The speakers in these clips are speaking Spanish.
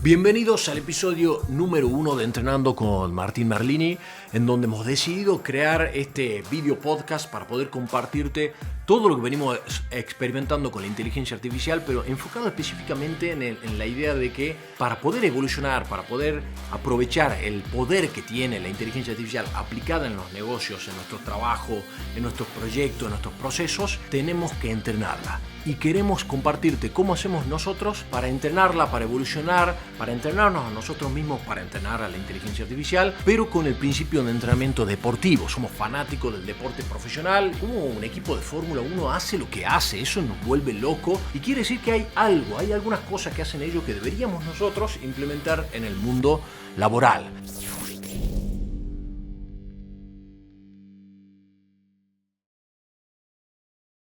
Bienvenidos al episodio número 1 de Entrenando con Martín Merlini, en donde hemos decidido crear este video podcast para poder compartirte todo lo que venimos experimentando con la inteligencia artificial, pero enfocado específicamente en la idea de que para poder evolucionar, para poder aprovechar el poder que tiene la inteligencia artificial aplicada en los negocios, en nuestro trabajo, en nuestros proyectos, en nuestros procesos, tenemos que entrenarla. Y queremos compartirte cómo hacemos nosotros para entrenarla, para evolucionar, para entrenarnos a nosotros mismos, para entrenar a la inteligencia artificial, pero con el principio de entrenamiento deportivo. Somos fanáticos del deporte profesional. Como un equipo de Fórmula 1 hace lo que hace, eso nos vuelve loco. Y quiere decir que hay algunas cosas que hacen ellos que deberíamos nosotros implementar en el mundo laboral.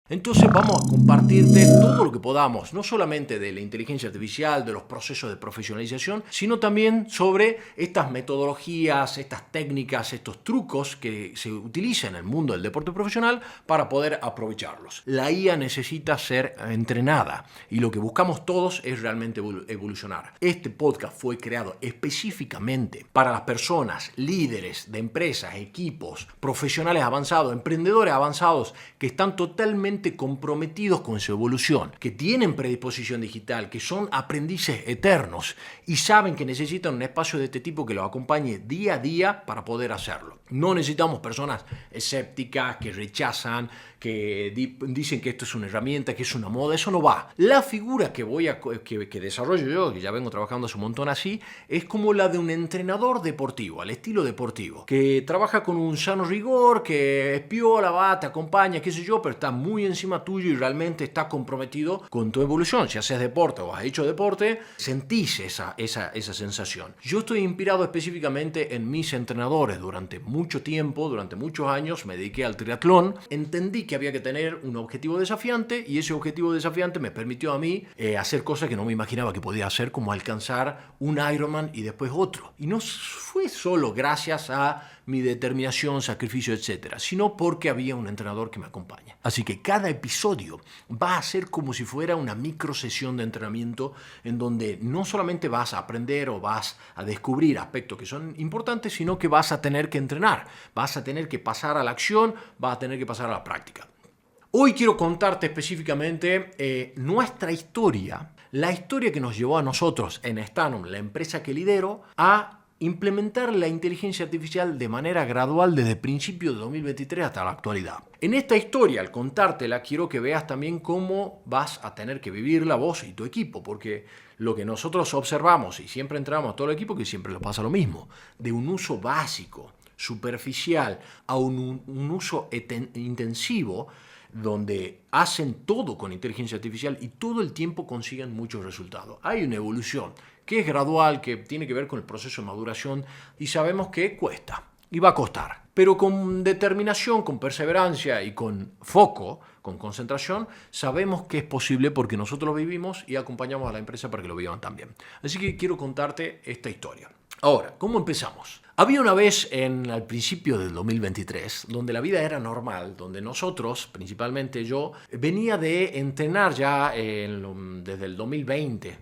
Entonces vamos a compartirte todo lo que podamos, no solamente de la inteligencia artificial, de los procesos de profesionalización, sino también sobre estas metodologías, estas técnicas, estos trucos que se utilizan en el mundo del deporte profesional para poder aprovecharlos. La IA necesita ser entrenada y lo que buscamos todos es realmente evolucionar. Este podcast fue creado específicamente para las personas, líderes de empresas, equipos, profesionales avanzados, emprendedores avanzados que están totalmente comprometidos con su evolución, que tienen predisposición digital, que son aprendices eternos y saben que necesitan un espacio de este tipo que los acompañe día a día para poder hacerlo. No necesitamos personas escépticas que rechazan, que dicen que esto es una herramienta, que es una moda. Eso no va. La figura que desarrollo yo, que ya vengo trabajando hace un montón así, es como la de un entrenador deportivo, al estilo deportivo, que trabaja con un sano rigor, que es piola, va, te acompaña, qué sé yo, pero está muy encima tuyo y realmente está comprometido con tu evolución. Si haces deporte o has hecho deporte, sentís esa sensación. Yo estoy inspirado específicamente en mis entrenadores. Durante mucho tiempo, durante muchos años, me dediqué al triatlón. Entendí que había que tener un objetivo desafiante y ese objetivo desafiante me permitió a mí hacer cosas que no me imaginaba que podía hacer, como alcanzar un Ironman y después otro. Y no fue solo gracias a mi determinación, sacrificio, etcétera, sino porque había un entrenador que me acompaña. Así que cada episodio va a ser como si fuera una micro sesión de entrenamiento en donde no solamente vas a aprender o vas a descubrir aspectos que son importantes, sino que vas a tener que entrenar, vas a tener que pasar a la acción, vas a tener que pasar a la práctica. Hoy quiero contarte específicamente nuestra historia, la historia que nos llevó a nosotros en Stanum, la empresa que lidero, a implementar la inteligencia artificial de manera gradual desde principios de 2023 hasta la actualidad. En esta historia, al contártela, quiero que veas también cómo vas a tener que vivirla vos y tu equipo, porque lo que nosotros observamos y siempre entramos a todo el equipo, que siempre les pasa lo mismo, de un uso básico, superficial, a un uso intensivo, donde hacen todo con inteligencia artificial y todo el tiempo consiguen muchos resultados. Hay una evolución que es gradual, que tiene que ver con el proceso de maduración y sabemos que cuesta y va a costar. Pero con determinación, con perseverancia y con foco, con concentración, sabemos que es posible porque nosotros lo vivimos y acompañamos a la empresa para que lo vivan también. Así que quiero contarte esta historia. Ahora, ¿cómo empezamos? Había una vez al principio del 2023 donde la vida era normal, donde nosotros, principalmente yo, venía de entrenar ya desde el 2020,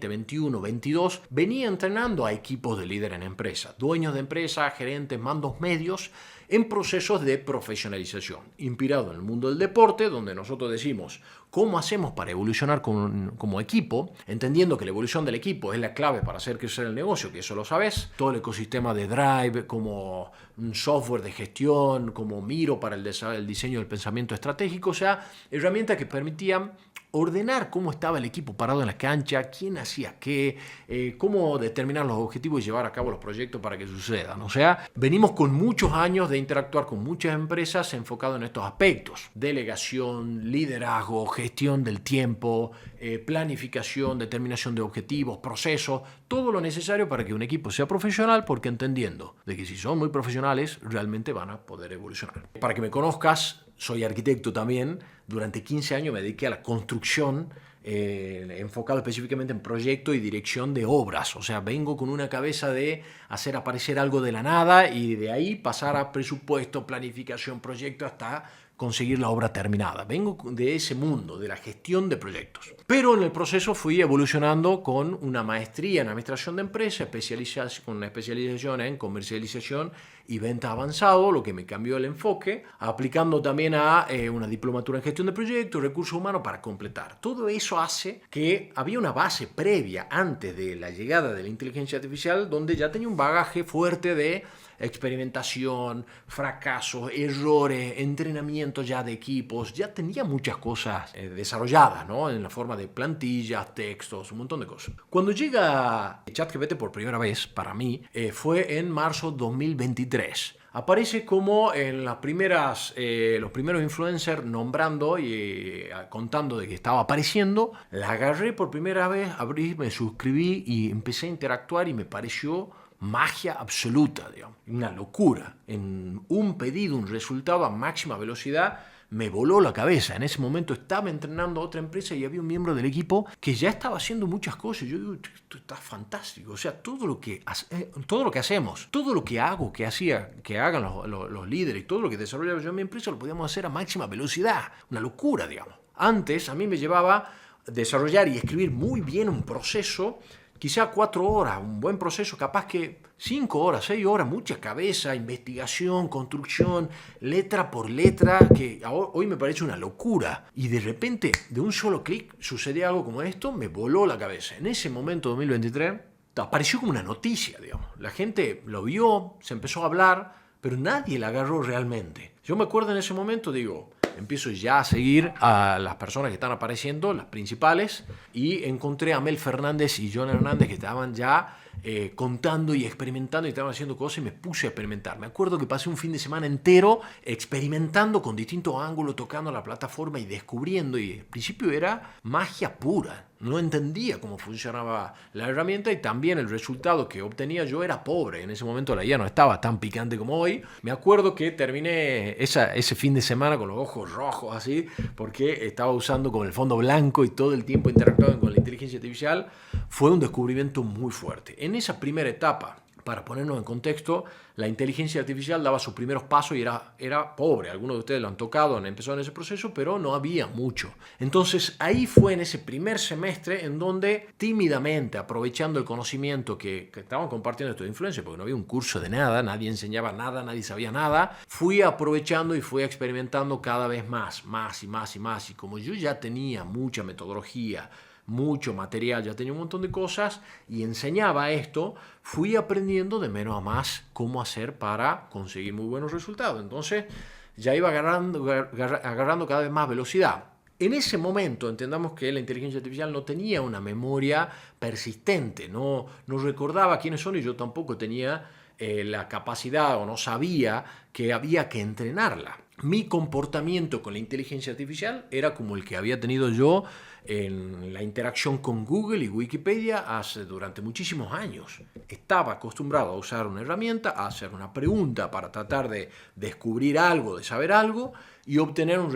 21, 22, venía entrenando a equipos de líder en empresas, dueños de empresas, gerentes, mandos medios, en procesos de profesionalización, inspirado en el mundo del deporte, donde nosotros decimos cómo hacemos para evolucionar como equipo, entendiendo que la evolución del equipo es la clave para hacer crecer el negocio, que eso lo sabes, todo el ecosistema de Drive, como un software de gestión, como Miro para el diseño del pensamiento estratégico, o sea, herramientas que permitían ordenar cómo estaba el equipo parado en la cancha, quién hacía qué, cómo determinar los objetivos y llevar a cabo los proyectos para que sucedan. O sea, venimos con muchos años de interactuar con muchas empresas enfocados en estos aspectos. Delegación, liderazgo, gestión del tiempo, planificación, determinación de objetivos, procesos, todo lo necesario para que un equipo sea profesional, porque entendiendo de que si son muy profesionales, realmente van a poder evolucionar. Para que me conozcas, soy arquitecto también. Durante 15 años me dediqué a la construcción, enfocado específicamente en proyecto y dirección de obras. O sea, vengo con una cabeza de hacer aparecer algo de la nada y de ahí pasar a presupuesto, planificación, proyecto, hasta conseguir la obra terminada. Vengo de ese mundo, de la gestión de proyectos. Pero en el proceso fui evolucionando con una maestría en administración de empresas, con una especialización en comercialización y venta avanzado, lo que me cambió el enfoque, aplicando también a una diplomatura en gestión de proyectos, recursos humanos para completar. Todo eso hace que había una base previa antes de la llegada de la inteligencia artificial, donde ya tenía un bagaje fuerte de experimentación, fracasos, errores, entrenamiento ya de equipos, ya tenía muchas cosas desarrolladas, ¿no? En la forma de plantillas, textos, un montón de cosas. Cuando llega ChatGPT por primera vez, para mí, fue en marzo 2023. Aparece como en las primeras, los primeros influencers nombrando y contando de que estaba apareciendo. La agarré por primera vez, abrí, me suscribí y empecé a interactuar y me pareció magia absoluta, digamos, una locura. En un pedido, un resultado a máxima velocidad, me voló la cabeza. En ese momento estaba entrenando a otra empresa y había un miembro del equipo que ya estaba haciendo muchas cosas. Yo digo, esto está fantástico. O sea, todo lo que hacemos, todo lo que hago, que hagan los líderes, todo lo que desarrollaba yo en mi empresa, lo podíamos hacer a máxima velocidad. Una locura, digamos. Antes a mí me llevaba desarrollar y escribir muy bien un proceso, quizá 4 horas, un buen proceso, capaz que 5 horas, 6 horas, mucha cabeza, investigación, construcción, letra por letra, que hoy me parece una locura. Y de repente, de un solo clic, sucedió algo como esto, me voló la cabeza. En ese momento, 2023, apareció como una noticia, digamos. La gente lo vio, se empezó a hablar, pero nadie la agarró realmente. Yo me acuerdo en ese momento, digo, empiezo ya a seguir a las personas que están apareciendo, las principales, y encontré a Mel Fernández y John Hernández que estaban ya contando y experimentando y estaban haciendo cosas y me puse a experimentar. Me acuerdo que pasé un fin de semana entero experimentando con distintos ángulos, tocando la plataforma y descubriendo, y al principio era magia pura. No entendía cómo funcionaba la herramienta y también el resultado que obtenía yo era pobre. En ese momento la IA no estaba tan picante como hoy. Me acuerdo que terminé ese fin de semana con los ojos rojos así, porque estaba usando con el fondo blanco y todo el tiempo interactuando con la inteligencia artificial. Fue un descubrimiento muy fuerte. En esa primera etapa, para ponernos en contexto, la inteligencia artificial daba sus primeros pasos y era pobre. Algunos de ustedes lo han tocado, han empezado en ese proceso, pero no había mucho. Entonces ahí fue en ese primer semestre en donde tímidamente, aprovechando el conocimiento que estaban compartiendo estos influencers, porque no había un curso de nada, nadie enseñaba nada, nadie sabía nada, fui aprovechando y fui experimentando cada vez más y más y más. Y como yo ya tenía mucha metodología, mucho material, ya tenía un montón de cosas y enseñaba esto, fui aprendiendo de menos a más cómo hacer para conseguir muy buenos resultados. Entonces ya iba agarrando cada vez más velocidad. En ese momento entendamos que la inteligencia artificial no tenía una memoria persistente, no recordaba quiénes son y yo tampoco tenía la capacidad o no sabía que había que entrenarla. Mi comportamiento con la inteligencia artificial era como el que había tenido yo en la interacción con Google y Wikipedia durante muchísimos años. Estaba acostumbrado a usar una herramienta, a hacer una pregunta para tratar de descubrir algo, de saber algo y obtener un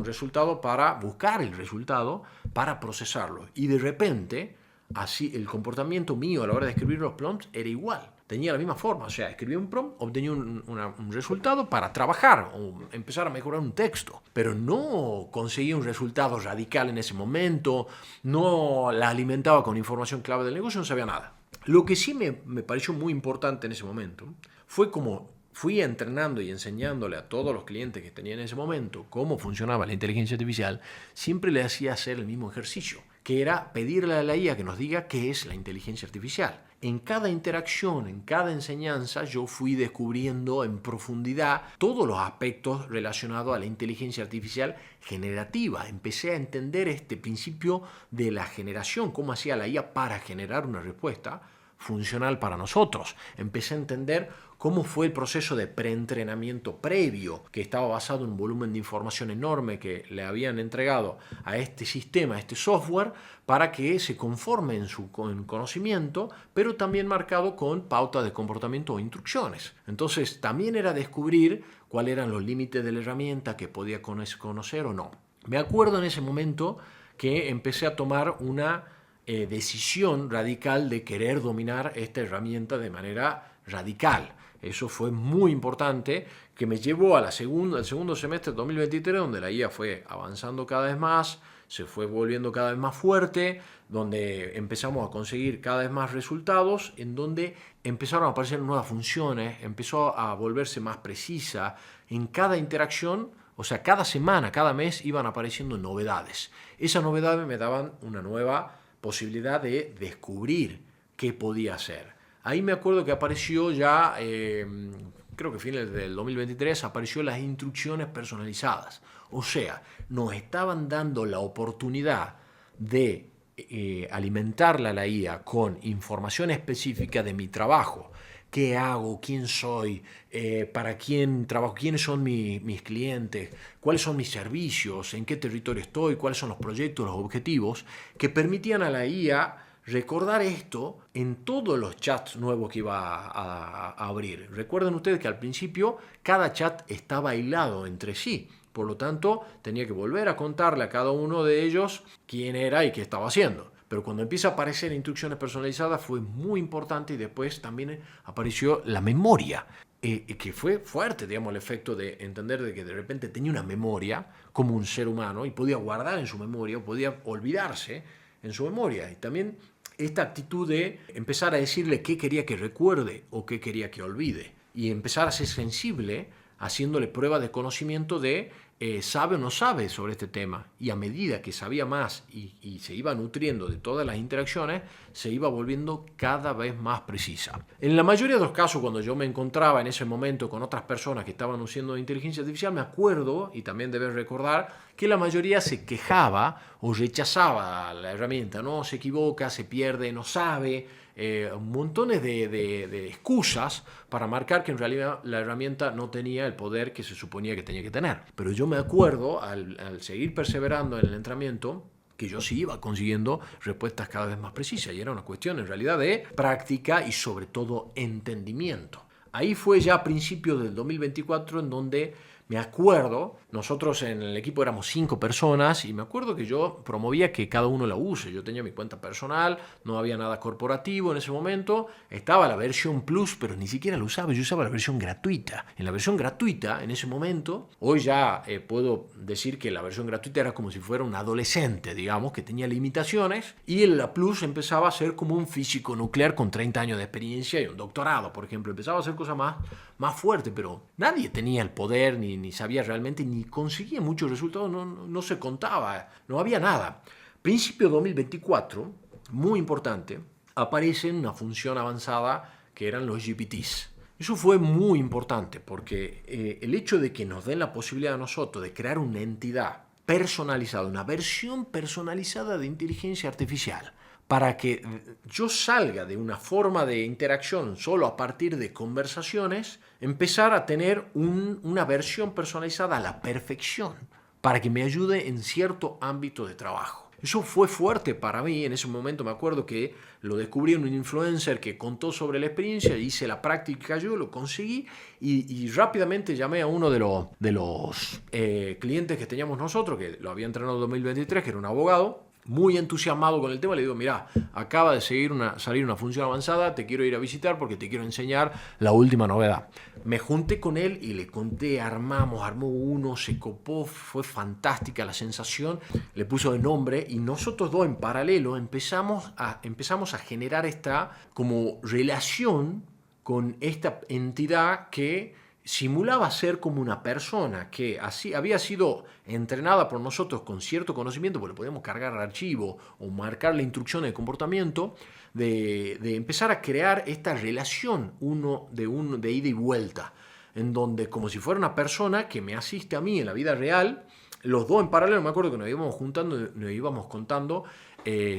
resultado para buscar el resultado, para procesarlo. Y de repente, así el comportamiento mío a la hora de escribir los prompts era igual. Tenía la misma forma, o sea, escribía un prompt, obtenía un resultado para trabajar o empezar a mejorar un texto, pero no conseguía un resultado radical en ese momento, no la alimentaba con información clave del negocio, no sabía nada. Lo que sí me pareció muy importante en ese momento fue como fui entrenando y enseñándole a todos los clientes que tenía en ese momento cómo funcionaba la inteligencia artificial, siempre le hacía hacer el mismo ejercicio, que era pedirle a la IA que nos diga qué es la inteligencia artificial. En cada interacción, en cada enseñanza, yo fui descubriendo en profundidad todos los aspectos relacionados a la inteligencia artificial generativa. Empecé a entender este principio de la generación, cómo hacía la IA para generar una respuesta funcional para nosotros. Empecé a entender cómo fue el proceso de preentrenamiento previo, que estaba basado en un volumen de información enorme que le habían entregado a este sistema, a este software, para que se conforme en su conocimiento, pero también marcado con pautas de comportamiento o instrucciones. Entonces también era descubrir cuáles eran los límites de la herramienta que podía conocer o no. Me acuerdo en ese momento que empecé a tomar una decisión radical de querer dominar esta herramienta de manera radical. Eso fue muy importante, que me llevó al segundo semestre de 2023, donde la IA fue avanzando cada vez más, se fue volviendo cada vez más fuerte, donde empezamos a conseguir cada vez más resultados, en donde empezaron a aparecer nuevas funciones, empezó a volverse más precisa en cada interacción. O sea, cada semana, cada mes iban apareciendo novedades. Esas novedades me daban una nueva posibilidad de descubrir qué podía hacer. Ahí me acuerdo que apareció ya, creo que fines del 2023, apareció las instrucciones personalizadas. O sea, nos estaban dando la oportunidad de alimentarla a la IA con información específica de mi trabajo. ¿Qué hago? ¿Quién soy? ¿Para quién trabajo? ¿Quiénes son mis clientes? ¿Cuáles son mis servicios? ¿En qué territorio estoy? ¿Cuáles son los proyectos, los objetivos? Que permitían a la IA recordar esto en todos los chats nuevos que iba a abrir. Recuerden ustedes que al principio cada chat estaba aislado entre sí. Por lo tanto, tenía que volver a contarle a cada uno de ellos quién era y qué estaba haciendo. Pero cuando empieza a aparecer instrucciones personalizadas fue muy importante, y después también apareció la memoria, que fue fuerte, digamos, el efecto de entender de que de repente tenía una memoria como un ser humano y podía guardar en su memoria o podía olvidarse en su memoria. Y también esta actitud de empezar a decirle qué quería que recuerde o qué quería que olvide, y empezar a ser sensible haciéndole pruebas de conocimiento de sabe o no sabe sobre este tema, y a medida que sabía más y se iba nutriendo de todas las interacciones, se iba volviendo cada vez más precisa. En la mayoría de los casos, cuando yo me encontraba en ese momento con otras personas que estaban usando inteligencia artificial, me acuerdo, y también debes recordar, que la mayoría se quejaba o rechazaba la herramienta, ¿no? Se equivoca, se pierde, no sabe, montones de excusas para marcar que en realidad la herramienta no tenía el poder que se suponía que tenía que tener. Pero yo me acuerdo, al seguir perseverando en el entrenamiento, que yo sí iba consiguiendo respuestas cada vez más precisas, y era una cuestión en realidad de práctica y sobre todo entendimiento. Ahí fue ya a principios del 2024 en donde me acuerdo, nosotros en el equipo éramos 5 personas, y me acuerdo que yo promovía que cada uno la use. Yo tenía mi cuenta personal, no había nada corporativo en ese momento, estaba la versión Plus, pero ni siquiera la usaba, yo usaba la versión gratuita. En la versión gratuita, en ese momento, hoy ya puedo decir que la versión gratuita era como si fuera un adolescente, digamos, que tenía limitaciones, y la Plus empezaba a ser como un físico nuclear con 30 años de experiencia y un doctorado, por ejemplo. Empezaba a hacer cosas más fuertes, pero nadie tenía el poder, ni sabía realmente, ni conseguía muchos resultados, no se contaba, no había nada. Principio de 2024, muy importante, aparece una función avanzada que eran los GPTs. Eso fue muy importante porque el hecho de que nos den la posibilidad a nosotros de crear una entidad personalizada, una versión personalizada de inteligencia artificial, para que yo salga de una forma de interacción solo a partir de conversaciones, empezar a tener una versión personalizada a la perfección, para que me ayude en cierto ámbito de trabajo. Eso fue fuerte para mí. En ese momento me acuerdo que lo descubrí en un influencer que contó sobre la experiencia, hice la práctica yo, lo conseguí, y rápidamente llamé a uno de los clientes que teníamos nosotros, que lo había entrenado en 2023, que era un abogado, muy entusiasmado con el tema. Le digo, mira, acaba de salir una función avanzada, te quiero ir a visitar porque te quiero enseñar la última novedad. Me junté con él y le conté, armó uno, se copó, fue fantástica la sensación, le puso de nombre, y nosotros dos en paralelo empezamos a generar esta como relación con esta entidad que simulaba ser como una persona que así había sido entrenada por nosotros con cierto conocimiento, porque le podíamos cargar el archivo o marcarle instrucciones de comportamiento, de empezar a crear esta relación de ida y vuelta, en donde como si fuera una persona que me asiste a mí en la vida real, los dos en paralelo. Me acuerdo que nos íbamos juntando, nos íbamos contando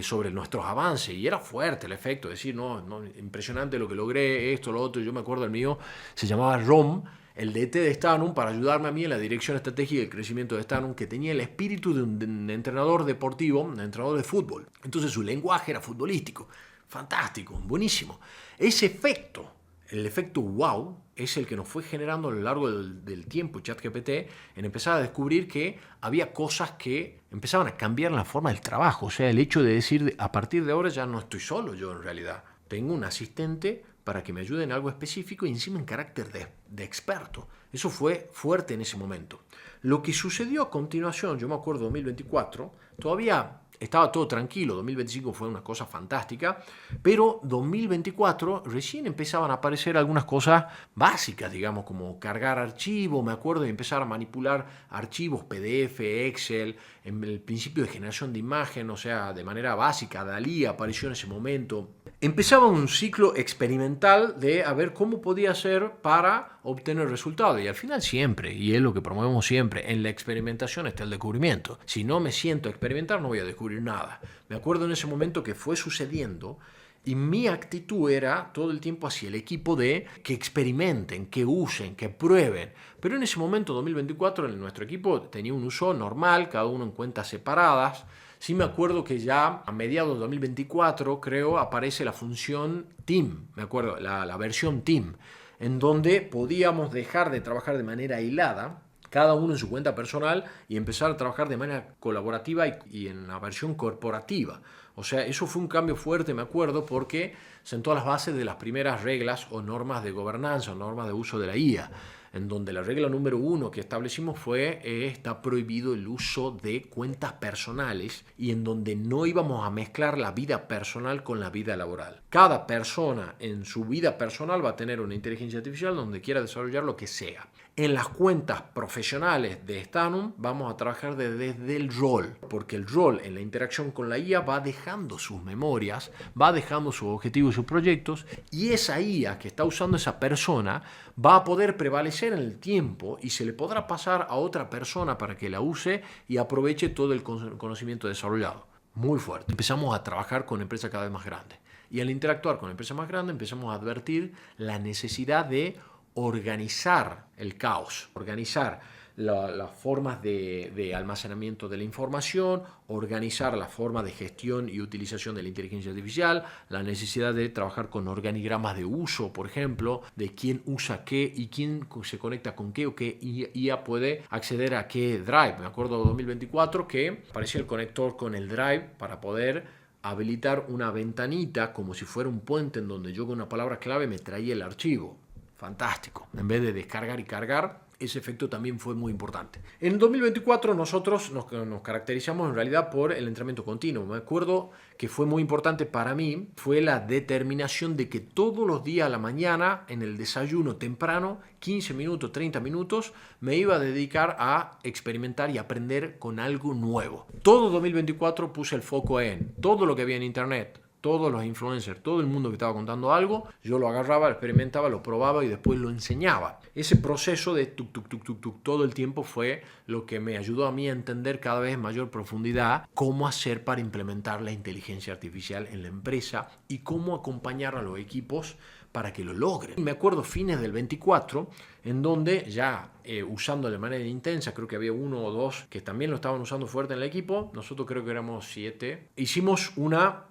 sobre nuestros avances, y era fuerte el efecto, decir, no, impresionante lo que logré, esto, lo otro. Yo me acuerdo, el mío se llamaba Rom, el DT de Stanum, para ayudarme a mí en la dirección estratégica y el crecimiento de Stanum, que tenía el espíritu de un entrenador deportivo, un entrenador de fútbol. Entonces su lenguaje era futbolístico, fantástico, buenísimo. Ese efecto, el efecto wow, es el que nos fue generando a lo largo del tiempo ChatGPT, en empezar a descubrir que había cosas que empezaban a cambiar la forma del trabajo. O sea, el hecho de decir, a partir de ahora ya no estoy solo yo en realidad. Tengo un asistente para que me ayuden en algo específico y encima en carácter de experto. Eso fue fuerte en ese momento. Lo que sucedió a continuación, yo me acuerdo 2024, todavía estaba todo tranquilo, 2025 fue una cosa fantástica, pero 2024 recién empezaban a aparecer algunas cosas básicas, digamos, como cargar archivos, me acuerdo de empezar a manipular archivos PDF, Excel, en el principio de generación de imagen, o sea, de manera básica, Dalí apareció en ese momento. Empezaba un ciclo experimental de a ver cómo podía hacer para obtener resultados. Y al final siempre, y es lo que promovemos siempre, en la experimentación está el descubrimiento. Si no me siento a experimentar, no voy a descubrir nada. Me acuerdo en ese momento que fue sucediendo y mi actitud era todo el tiempo hacia el equipo de que experimenten, que usen, que prueben. Pero en ese momento, 2024, nuestro equipo tenía un uso normal, cada uno en cuentas separadas. Sí me acuerdo que ya a mediados de 2024, creo, aparece la función Team, me acuerdo, la versión Team, en donde podíamos dejar de trabajar de manera aislada, cada uno en su cuenta personal, y empezar a trabajar de manera colaborativa y en la versión corporativa. O sea, eso fue un cambio fuerte, me acuerdo, porque sentó las bases de las primeras reglas o normas de gobernanza o normas de uso de la IA, en donde la regla número 1 que establecimos fue está prohibido el uso de cuentas personales y en donde no íbamos a mezclar la vida personal con la vida laboral. Cada persona en su vida personal va a tener una inteligencia artificial donde quiera desarrollar lo que sea. En las cuentas profesionales de Stanum vamos a trabajar desde el rol, porque el rol en la interacción con la IA va dejando sus memorias, va dejando sus objetivos y sus proyectos, y esa IA que está usando esa persona va a poder prevalecer en el tiempo y se le podrá pasar a otra persona para que la use y aproveche todo el conocimiento desarrollado. Muy fuerte. Empezamos a trabajar con empresas cada vez más grandes. Y al interactuar con empresas más grandes empezamos a advertir la necesidad de organizar el caos, organizar las formas de almacenamiento de la información, organizar la forma de gestión y utilización de la inteligencia artificial, la necesidad de trabajar con organigramas de uso, por ejemplo, de quién usa qué y quién se conecta con qué o qué IA puede acceder a qué drive. Me acuerdo de 2024 que aparecía el conector con el drive para poder habilitar una ventanita como si fuera un puente en donde yo con una palabra clave me traía el archivo. Fantástico. En vez de descargar y cargar, ese efecto también fue muy importante. En 2024 nosotros nos caracterizamos en realidad por el entrenamiento continuo. Me acuerdo que fue muy importante para mí, fue la determinación de que todos los días a la mañana, en el desayuno temprano, 15 minutos, 30 minutos, me iba a dedicar a experimentar y aprender con algo nuevo. Todo 2024 puse el foco en todo lo que había en internet, todos los influencers, todo el mundo que estaba contando algo, yo lo agarraba, lo experimentaba, lo probaba y después lo enseñaba. Ese proceso de tuk, tuk, tuk, tuk, tuk, todo el tiempo fue lo que me ayudó a mí a entender cada vez en mayor profundidad cómo hacer para implementar la inteligencia artificial en la empresa y cómo acompañar a los equipos para que lo logren. Me acuerdo fines del 24, en donde ya usando de manera intensa, creo que había 1 o 2 que también lo estaban usando fuerte en el equipo, nosotros creo que éramos 7, hicimos una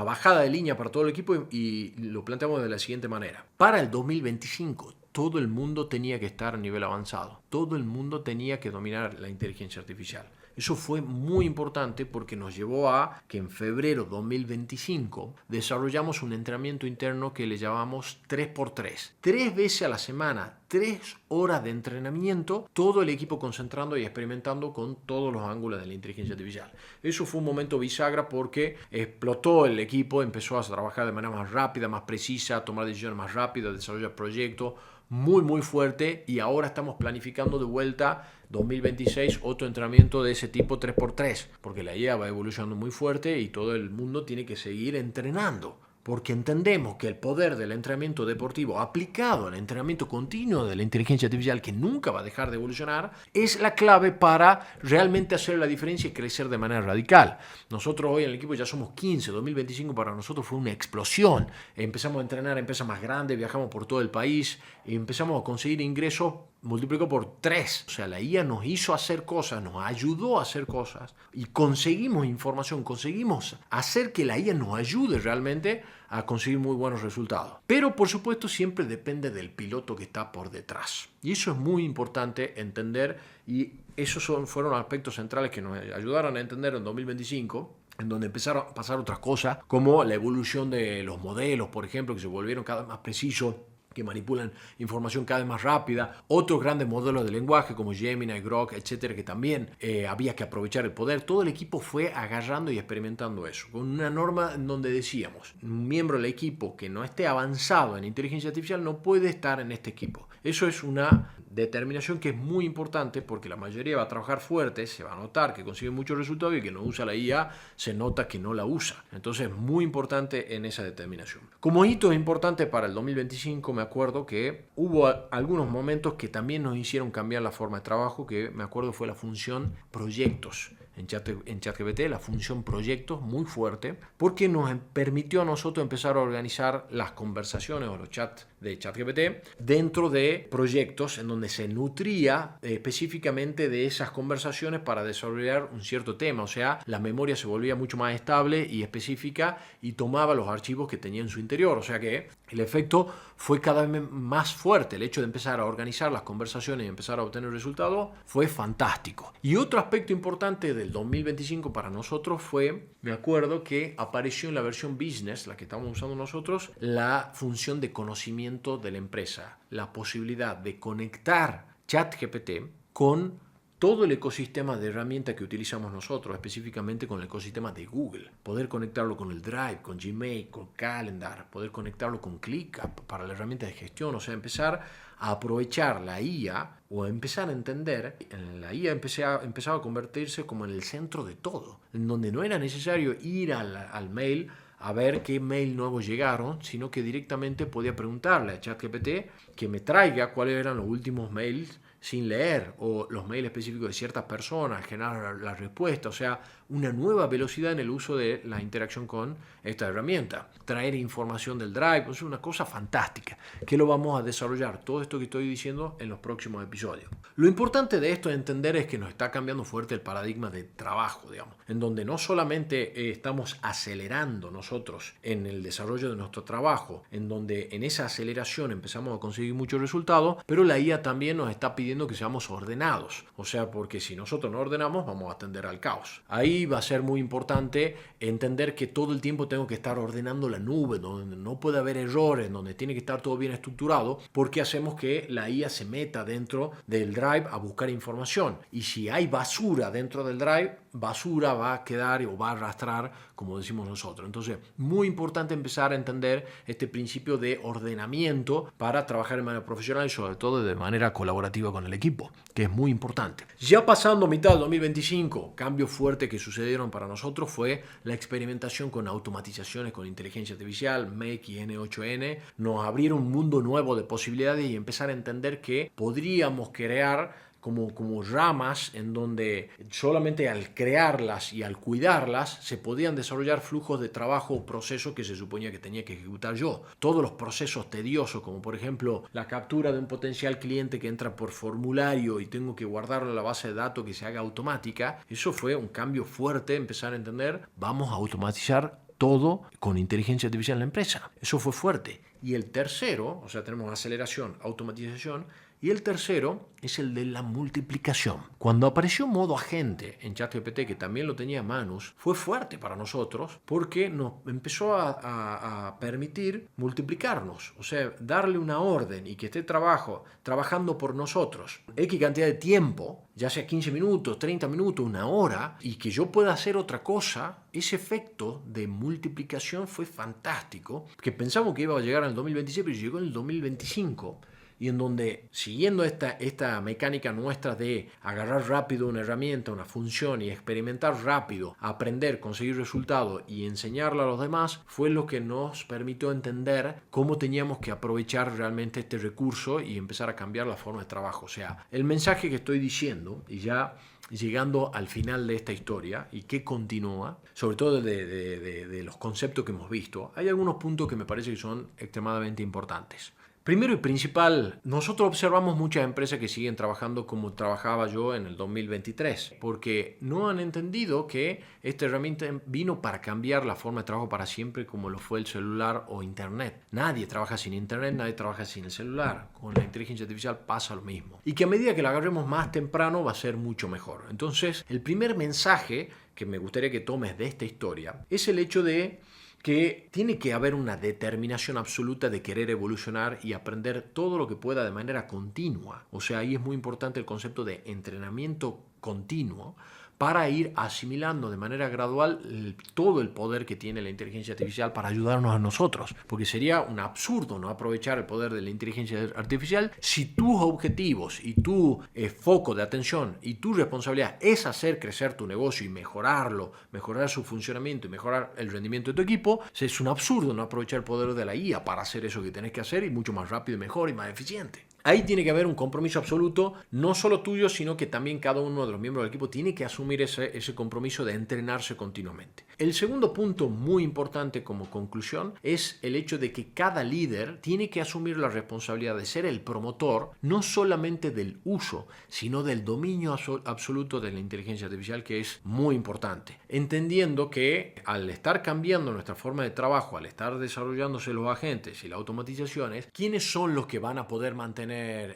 bajada de línea para todo el equipo y lo planteamos de la siguiente manera. Para el 2025, todo el mundo tenía que estar a nivel avanzado. Todo el mundo tenía que dominar la inteligencia artificial. Eso fue muy importante porque nos llevó a que en febrero 2025 desarrollamos un entrenamiento interno que le llamamos 3x3. 3 veces a la semana, 3 horas de entrenamiento, todo el equipo concentrando y experimentando con todos los ángulos de la inteligencia artificial. Eso fue un momento bisagra porque explotó el equipo, empezó a trabajar de manera más rápida, más precisa, tomar decisiones más rápidas, desarrollar proyectos muy fuerte y ahora estamos planificando de vuelta 2026 otro entrenamiento de ese tipo 3x3 porque la IA va evolucionando muy fuerte y todo el mundo tiene que seguir entrenando. Porque entendemos que el poder del entrenamiento deportivo aplicado al entrenamiento continuo de la inteligencia artificial, que nunca va a dejar de evolucionar, es la clave para realmente hacer la diferencia y crecer de manera radical. Nosotros hoy en el equipo ya somos 15, 2025 para nosotros fue una explosión. Empezamos a entrenar en empresas más grandes, viajamos por todo el país y empezamos a conseguir ingresos multiplicó por 3. O sea, la IA nos hizo hacer cosas, nos ayudó a hacer cosas y conseguimos información, conseguimos hacer que la IA nos ayude realmente a conseguir muy buenos resultados. Pero por supuesto siempre depende del piloto que está por detrás. Y eso es muy importante entender y esos fueron aspectos centrales que nos ayudaron a entender en 2025. en donde empezaron a pasar otras cosas, como la evolución de los modelos, por ejemplo, que se volvieron cada vez más precisos, que manipulan información cada vez más rápida, otros grandes modelos de lenguaje como Gemini, Grok, etcétera, que también había que aprovechar el poder. Todo el equipo fue agarrando y experimentando eso, con una norma en donde decíamos, un miembro del equipo que no esté avanzado en inteligencia artificial no puede estar en este equipo. Eso es una determinación que es muy importante porque la mayoría va a trabajar fuerte, se va a notar que consigue muchos resultados y que no usa la IA se nota que no la usa. Entonces es muy importante en esa determinación. Como hito importante para el 2025 me acuerdo que hubo algunos momentos que también nos hicieron cambiar la forma de trabajo, que me acuerdo fue la función proyectos. En ChatGPT la función proyectos muy fuerte porque nos permitió a nosotros empezar a organizar las conversaciones o los chats de ChatGPT dentro de proyectos en donde se nutría específicamente de esas conversaciones para desarrollar un cierto tema. O sea, la memoria se volvía mucho más estable y específica y tomaba los archivos que tenía en su interior. O sea que el efecto fue cada vez más fuerte. El hecho de empezar a organizar las conversaciones y empezar a obtener resultados fue fantástico. Y otro aspecto importante del 2025 para nosotros fue, me acuerdo que apareció en la versión business, la que estamos usando nosotros, la función de conocimiento de la empresa, la posibilidad de conectar ChatGPT con todo el ecosistema de herramientas que utilizamos nosotros, específicamente con el ecosistema de Google. Poder conectarlo con el Drive, con Gmail, con Calendar, poder conectarlo con ClickUp para la herramienta de gestión, o sea, empezar a aprovechar la IA o a empezar a entender, la IA empezaba a convertirse como en el centro de todo, en donde no era necesario ir al mail a ver qué mail nuevos llegaron, sino que directamente podía preguntarle a ChatGPT que me traiga cuáles eran los últimos mails sin leer o los mails específicos de ciertas personas, generar la respuesta, o sea, una nueva velocidad en el uso de la interacción con esta herramienta. Traer información del Drive, es una cosa fantástica, que lo vamos a desarrollar, todo esto que estoy diciendo en los próximos episodios. Lo importante de esto de entender es que nos está cambiando fuerte el paradigma de trabajo, digamos, en donde no solamente estamos acelerando nosotros en el desarrollo de nuestro trabajo, en donde en esa aceleración empezamos a conseguir muchos resultados, pero la IA también nos está pidiendo que seamos ordenados, o sea, porque si nosotros no ordenamos vamos a tender al caos. Ahí va a ser muy importante entender que todo el tiempo tengo que estar ordenando la nube, donde no puede haber errores, donde tiene que estar todo bien estructurado, porque hacemos que la IA se meta dentro del Drive a buscar información. Y si hay basura dentro del Drive, basura va a quedar o va a arrastrar, como decimos nosotros. Entonces, muy importante empezar a entender este principio de ordenamiento para trabajar de manera profesional y sobre todo de manera colaborativa con el equipo, que es muy importante. Ya pasando mitad del 2025, cambios fuertes que sucedieron para nosotros fue la experimentación con automatizaciones con inteligencia artificial, Make y N8N. Nos abrieron un mundo nuevo de posibilidades y empezar a entender que podríamos crear como ramas en donde solamente al crearlas y al cuidarlas se podían desarrollar flujos de trabajo o procesos que se suponía que tenía que ejecutar yo. Todos los procesos tediosos, como por ejemplo la captura de un potencial cliente que entra por formulario y tengo que guardarlo en la base de datos que se haga automática, eso fue un cambio fuerte, empezar a entender, vamos a automatizar todo con inteligencia artificial en la empresa. Eso fue fuerte. Y el tercero, o sea, tenemos aceleración, automatización, y el tercero es el de la multiplicación. Cuando apareció modo agente en ChatGPT, que también lo tenía Manus, fue fuerte para nosotros porque nos empezó a permitir multiplicarnos, o sea, darle una orden y que esté trabajando por nosotros X cantidad de tiempo, ya sea 15 minutos, 30 minutos, una hora, y que yo pueda hacer otra cosa. Ese efecto de multiplicación fue fantástico, que pensamos que iba a llegar en el 2026, pero llegó en el 2025. Y en donde, siguiendo esta mecánica nuestra de agarrar rápido una herramienta, una función y experimentar rápido, aprender, conseguir resultados y enseñarla a los demás, fue lo que nos permitió entender cómo teníamos que aprovechar realmente este recurso y empezar a cambiar la forma de trabajo. O sea, el mensaje que estoy diciendo, y ya llegando al final de esta historia y que continúa, sobre todo de los conceptos que hemos visto, hay algunos puntos que me parece que son extremadamente importantes. Primero y principal, nosotros observamos muchas empresas que siguen trabajando como trabajaba yo en el 2023, porque no han entendido que esta herramienta vino para cambiar la forma de trabajo para siempre, como lo fue el celular o Internet. Nadie trabaja sin Internet, nadie trabaja sin el celular. Con la inteligencia artificial pasa lo mismo. Y que a medida que la agarremos más temprano va a ser mucho mejor. Entonces, el primer mensaje que me gustaría que tomes de esta historia es el hecho de que tiene que haber una determinación absoluta de querer evolucionar y aprender todo lo que pueda de manera continua. O sea, ahí es muy importante el concepto de entrenamiento continuo para ir asimilando de manera gradual todo el poder que tiene la inteligencia artificial para ayudarnos a nosotros. Porque sería un absurdo no aprovechar el poder de la inteligencia artificial si tus objetivos y tu foco de atención y tu responsabilidad es hacer crecer tu negocio y mejorarlo, mejorar su funcionamiento y mejorar el rendimiento de tu equipo. Es un absurdo no aprovechar el poder de la IA para hacer eso que tenés que hacer y mucho más rápido y mejor y más eficiente. Ahí tiene que haber un compromiso absoluto, no solo tuyo, sino que también cada uno de los miembros del equipo tiene que asumir ese compromiso de entrenarse continuamente. El segundo punto muy importante como conclusión es el hecho de que cada líder tiene que asumir la responsabilidad de ser el promotor no solamente del uso, sino del dominio absoluto de la inteligencia artificial, que es muy importante. Entendiendo que al estar cambiando nuestra forma de trabajo, al estar desarrollándose los agentes y las automatizaciones, ¿quiénes son los que van a poder mantener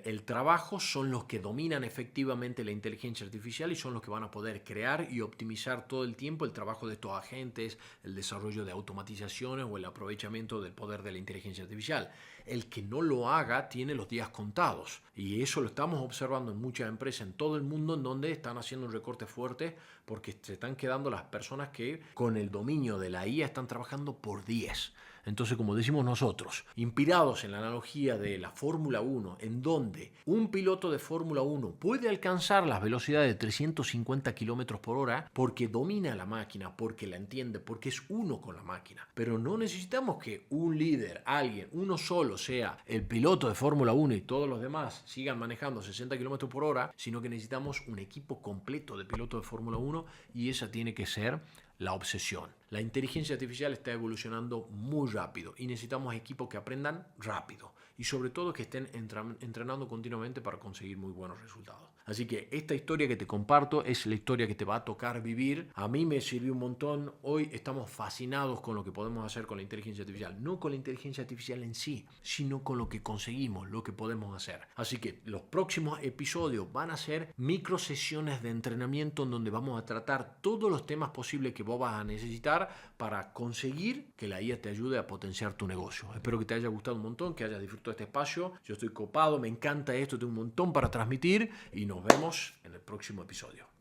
el trabajo? Son los que dominan efectivamente la inteligencia artificial y son los que van a poder crear y optimizar todo el tiempo el trabajo de estos agentes, el desarrollo de automatizaciones o el aprovechamiento del poder de la inteligencia artificial. El que no lo haga tiene los días contados y eso lo estamos observando en muchas empresas en todo el mundo, en donde están haciendo un recorte fuerte porque se están quedando las personas que con el dominio de la IA están trabajando por 10. Entonces, como decimos nosotros, inspirados en la analogía de la Fórmula 1, en donde un piloto de Fórmula 1 puede alcanzar las velocidades de 350 km por hora porque domina la máquina, porque la entiende, porque es uno con la máquina. Pero no necesitamos que un líder, alguien, uno solo sea el piloto de Fórmula 1 y todos los demás sigan manejando 60 km por hora, sino que necesitamos un equipo completo de pilotos de Fórmula 1 y esa tiene que ser la obsesión. La inteligencia artificial está evolucionando muy rápido y necesitamos equipos que aprendan rápido y sobre todo que estén entrenando continuamente para conseguir muy buenos resultados. Así que esta historia que te comparto es la historia que te va a tocar vivir. A mí me sirvió un montón. Hoy estamos fascinados con lo que podemos hacer con la inteligencia artificial. No con la inteligencia artificial en sí, sino con lo que conseguimos, lo que podemos hacer. Así que los próximos episodios van a ser micro sesiones de entrenamiento en donde vamos a tratar todos los temas posibles que vos vas a necesitar para conseguir que la IA te ayude a potenciar tu negocio. Espero que te haya gustado un montón, que hayas disfrutado este espacio. Yo estoy copado, me encanta esto, tengo un montón para transmitir y nos vemos en el próximo episodio.